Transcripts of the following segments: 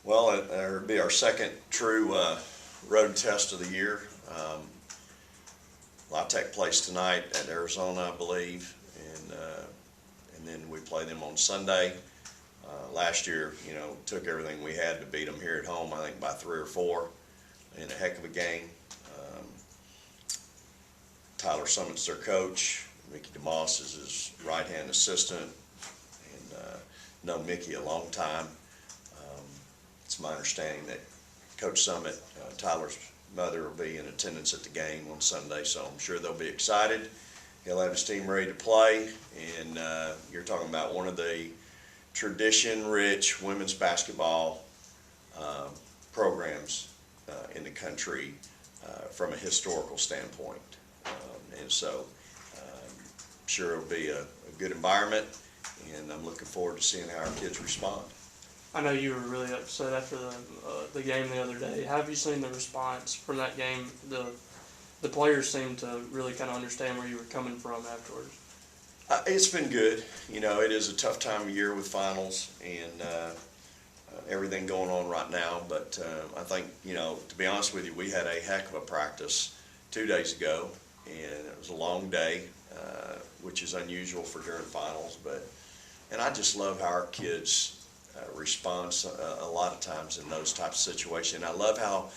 Well, it'll be our second true road test of the year. La Tech plays tonight at Arizona, I believe, and then we play them on Sunday. Last year, took everything we had to beat them here at home, I think by 3 or 4 in a heck of a game. Tyler Summit's their coach. Mickey DeMoss is his right-hand assistant, and known Mickey a long time. It's my understanding that Coach Summit, Tyler's mother, will be in attendance at the game on Sunday, so I'm sure they'll be excited. He'll have his team ready to play, and you're talking about one of the tradition-rich women's basketball programs in the country from a historical standpoint. And so I'm sure it'll be a good environment, and I'm looking forward to seeing how our kids respond. I know you were really upset after the game the other day. Have you seen the response from that game? The players seemed to really kind of understand where you were coming from afterwards. It's been good. It is a tough time of year with finals and everything going on right now. But I think, to be honest with you, we had a heck of a practice 2 days ago, and it was a long day, which is unusual for during finals. And I just love how our kids response a lot of times in those types of situations. I love how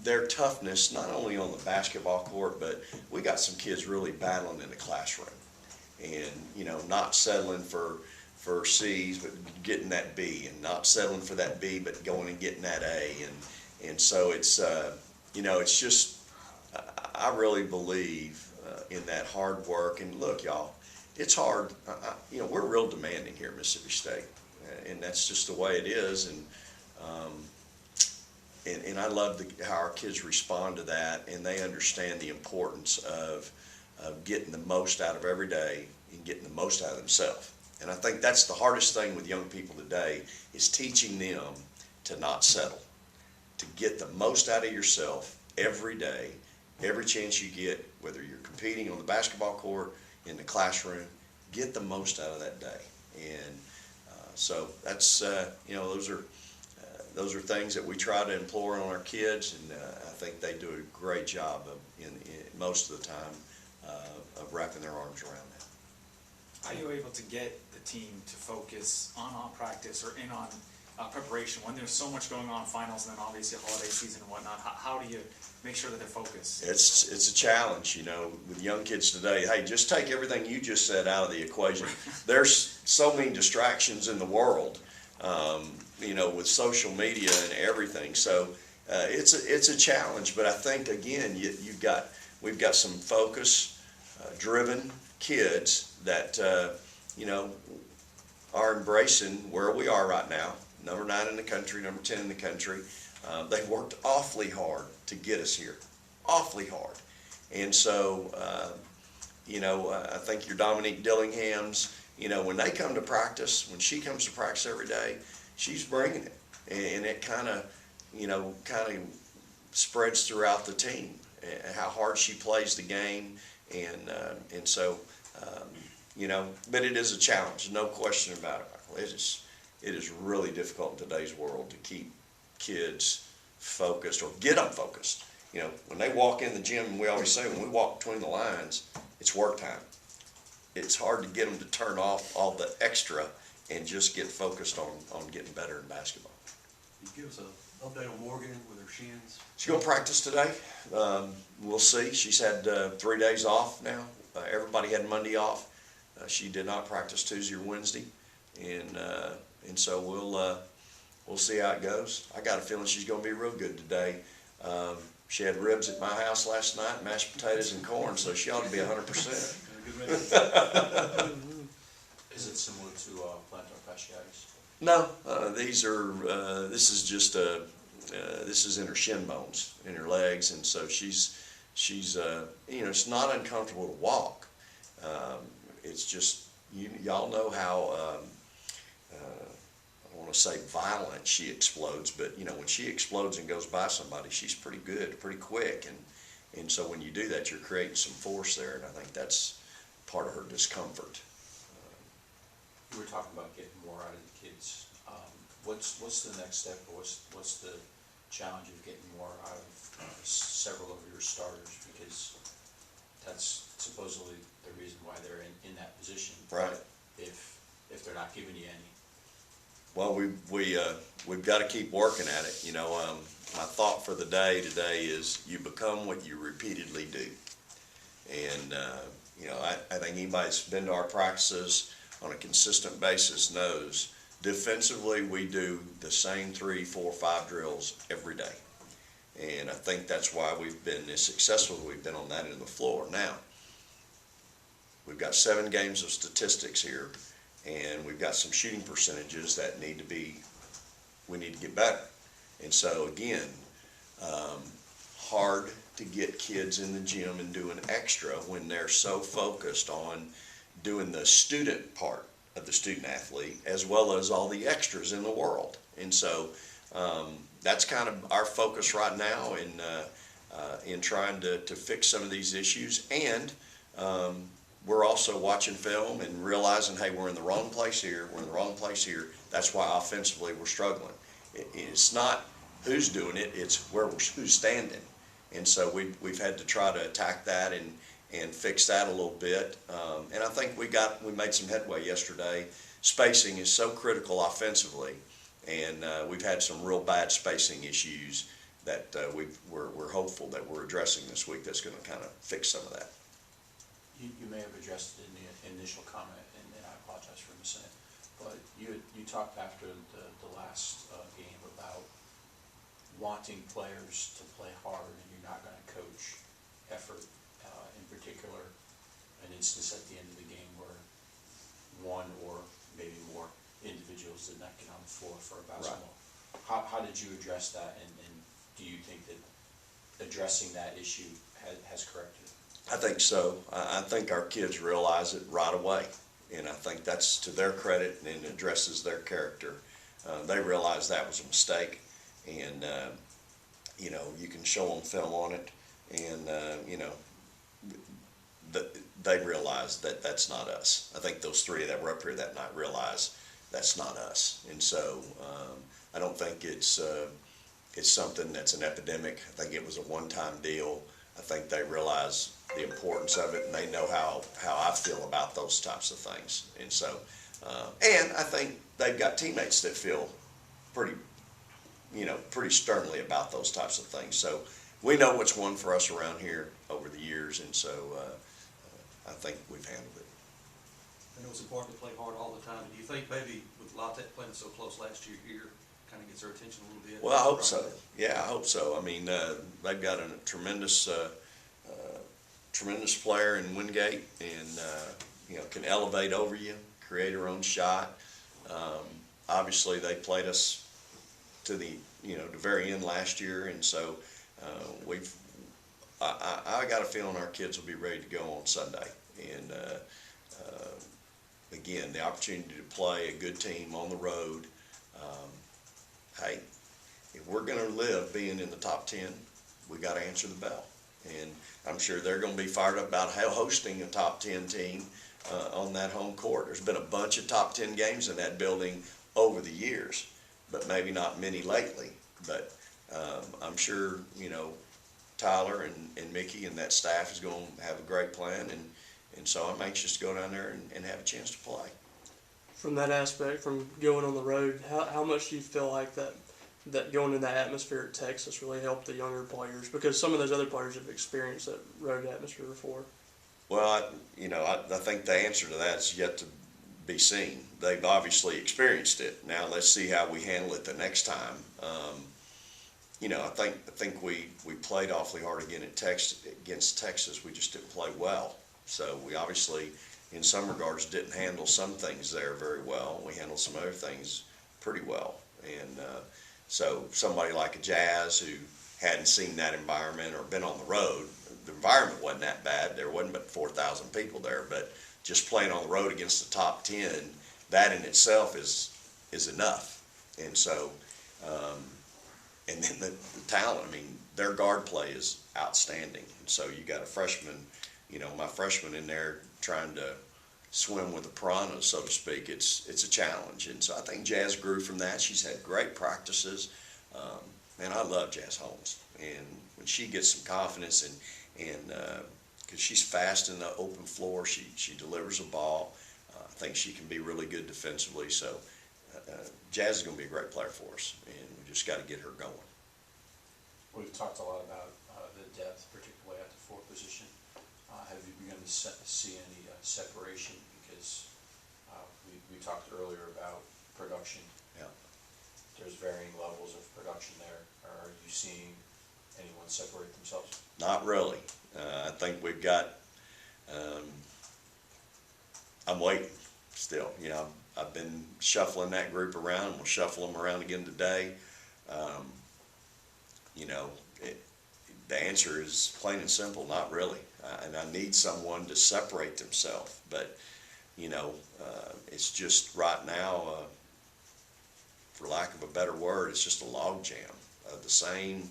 their toughness, not only on the basketball court, but we got some kids really battling in the classroom and, not settling for C's, but getting that B, and not settling for that B, but going and getting that A. And so it's, it's just, I really believe in that hard work. And look, y'all, it's hard. We're real demanding here at Mississippi State, and that's just the way it is. And I love how our kids respond to that, and they understand the importance of getting the most out of every day and getting the most out of themselves. And I think that's the hardest thing with young people today, is teaching them to not settle, to get the most out of yourself every day, every chance you get, whether you're competing on the basketball court, in the classroom, get the most out of that day. And so that's, those are things that we try to implore on our kids, and I think they do a great job in most of the time of wrapping their arms around that. Are you able to get the team to focus on practice or in on preparation when there's so much going on, finals, and then obviously holiday season and whatnot? How do you make sure that they're focused? It's a challenge, with young kids today. Hey, just take everything you just said out of the equation. There's so many distractions in the world, with social media and everything. So it's a challenge. But I think, again, we've got some focus driven kids that are embracing where we are right now. Number 9 in the country, number 10 in the country. They've worked awfully hard to get us here, awfully hard. And so, I think your Dominique Dillingham's, when they come to practice, when she comes to practice every day, she's bringing it. And it kind of spreads throughout the team, how hard she plays the game. And so, but it is a challenge, no question about it. It is really difficult in today's world to keep kids focused or get them focused. When they walk in the gym, we always say when we walk between the lines, it's work time. It's hard to get them to turn off all the extra and just get focused on getting better in basketball. Can you give us an update on Morgan with her shins? She's going to practice today. We'll see. She's had 3 days off now. Everybody had Monday off. She did not practice Tuesday or Wednesday, and so we'll see how it goes. I got a feeling she's going to be real good today. She had ribs at my house last night, mashed potatoes and corn, so she ought to be 100%. Is it similar to plantar fasciitis? No, this is just this is in her shin bones, in her legs, and so she's it's not uncomfortable to walk. It's just y'all know how I want to say violent she explodes, but when she explodes and goes by somebody, she's pretty good, pretty quick, and so when you do that, you're creating some force there, and I think that's part of her discomfort. You were talking about getting more out of the kids What's the next step, or what's the challenge of getting more out of several of your starters? Because that's supposedly the reason why they're in that position. Right. If they're not giving you any. Well, we've got to keep working at it. My thought for the day today is you become what you repeatedly do. And, I think anybody that's been to our practices on a consistent basis knows defensively we do the same 3, 4, 5 drills every day. And I think that's why we've been as successful as we've been on that end of the floor. Now, we've got 7 games of statistics here, and we've got some shooting percentages that we need to get better. And so again, hard to get kids in the gym and doing extra when they're so focused on doing the student part of the student athlete as well as all the extras in the world. And so that's kind of our focus right now in trying to fix some of these issues. And we're also watching film and realizing, hey, we're in the wrong place here, we're in the wrong place here. That's why offensively we're struggling. It's not who's doing it, it's who's standing. And so we've had to try to attack that and fix that a little bit. And I think we made some headway yesterday. Spacing is so critical offensively, and we've had some real bad spacing issues that we're hopeful that we're addressing this week that's going to kind of fix some of that. You may have addressed it in the initial comment, and I apologize for missing it, but you talked after the last game about wanting players to play hard, and you're not going to coach effort. In particular, an instance at the end of the game where one or maybe more individuals did not get on the floor for a basketball. Right. How did you address that, and do you think that addressing that issue has corrected it? I think so. I think our kids realize it right away, and I think that's to their credit and addresses their character. They realize that was a mistake, and you can show them film on it, and they realize that that's not us. I think those 3 that were up here that night realize that's not us, and so I don't think it's something that's an epidemic. I think it was a one-time deal. I think they realize the importance of it, and they know how I feel about those types of things. And so, and I think they've got teammates that feel pretty sternly about those types of things. So we know what's won for us around here over the years, and so I think we've handled it. I know it's important to play hard all the time. Do you think maybe with La Tech playing so close last year here, kind of gets their attention a little bit? Well, I hope so. Yeah, I hope so. I mean, they've got a tremendous player in Wingate, and can elevate over you, create her own shot. Obviously, they played us to the very end last year, and so I got a feeling our kids will be ready to go on Sunday. And again, the opportunity to play a good team on the road. Hey, if we're going to live being in the top 10, we got to answer the bell. And I'm sure they're going to be fired up about hosting a top 10 team on that home court. There's been a bunch of top 10 games in that building over the years, but maybe not many lately. But I'm sure, Tyler and Mickey and that staff is going to have a great plan, and so I'm anxious to go down there and have a chance to play. From that aspect, from going on the road, how much do you feel like that going in that atmosphere at Texas really helped the younger players? Because some of those other players have experienced that road atmosphere before. Well, I think the answer to that is yet to be seen. They've obviously experienced it. Now let's see how we handle it the next time. I think we played awfully hard against Texas. We just didn't play well. So we obviously, in some regards, didn't handle some things there very well. We handled some other things pretty well. And so somebody like a Jazz who hadn't seen that environment or been on the road, the environment wasn't that bad. There wasn't but 4,000 people there. But just playing on the road against the top 10, that in itself is enough. And so, and then the talent, their guard play is outstanding. And so you got a freshman, my freshman in there trying to swim with the piranhas, so to speak. It's a challenge, and so I think Jazz grew from that. She's had great practices. Man, I love Jazz Holmes, and when she gets some confidence and because she's fast in the open floor, she delivers a ball. I think she can be really good defensively. So Jazz is going to be a great player for us, and we just got to get her going. We've talked a lot about the depth, particularly at the four position. Have you begun to see any separation? Because we talked earlier about production. Yeah. There's varying levels of production there. Are you seeing anyone separate themselves? Not really. I think we've got, I'm waiting still. You know, I've been shuffling that group around. We'll shuffle them around again today. You know, the answer is plain and simple, not really. And I need someone to separate themselves. But, you know, it's just right now, for lack of a better word, it's just a log jam of the same.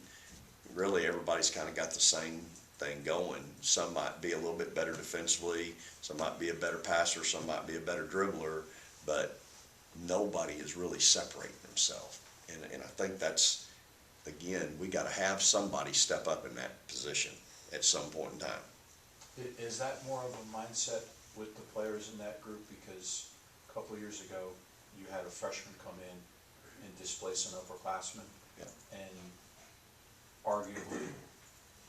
Really, everybody's kind of got the same thing going. Some might be a little bit better defensively, some might be a better passer, some might be a better dribbler, but nobody is really separating themselves. And I think that's, again, we got to have somebody step up in that position at some point in time. Is that more of a mindset with the players in that group? Because a couple of years ago, you had a freshman come in and displace an upperclassman. Yeah. And arguably,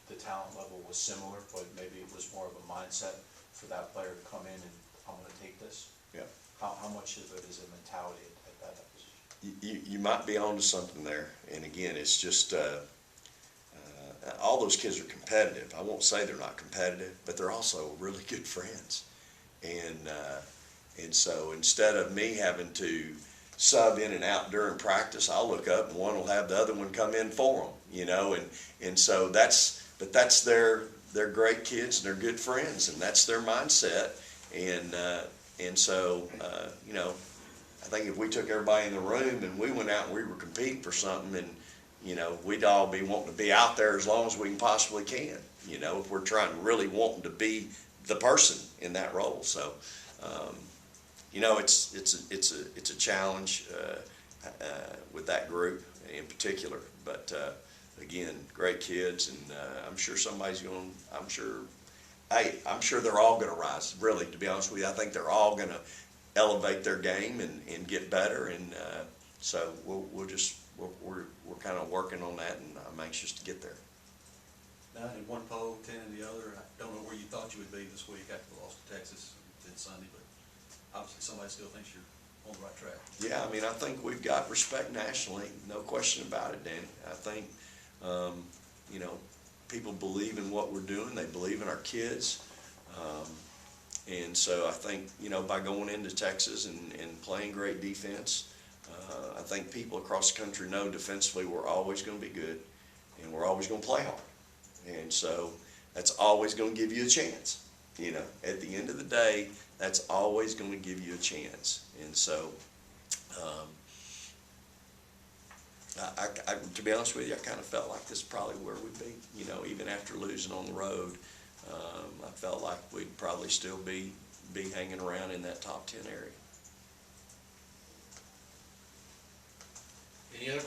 the talent level was similar, but maybe it was more of a mindset for that player to come in and, I'm going to take this. Yeah. How much of it is a mentality at that position? You might be onto something there. And again, it's just all those kids are competitive. I won't say they're not competitive, but they're also really good friends. And so instead of me having to sub in and out during practice, I'll look up and one will have the other one come in for them, you know, and so that's they're great kids and they're good friends, and that's their mindset. And so you know, I think if we took everybody in the room and we went out and we were competing for something, and you know, we'd all be wanting to be out there as long as we possibly can, you know, if we're really wanting to be the person in that role. So you know, it's a challenge with that group in particular, but again, great kids, and I'm sure somebody's going. I'm sure they're all going to rise. Really, to be honest with you, I think they're all going to elevate their game and get better, and so we're kind of working on that, and I'm anxious to get there. 9 in one poll, 10 in the other. I don't know where you thought you would be this week after the loss to Texas and Sunday, but obviously somebody still thinks you're on the right track. Yeah, I mean, I think we've got respect nationally, no question about it, Danny. I think, you know, people believe in what we're doing. They believe in our kids. And so I think, you know, by going into Texas and playing great defense, I think people across the country know defensively we're always going to be good and we're always going to play hard. And so that's always going to give you a chance. You know, at the end of the day, that's always going to give you a chance. And so, to be honest with you, I kind of felt like this is probably where we'd be. You know, even after losing on the road, I felt like we'd probably still be hanging around in that top 10 area. Any other questions?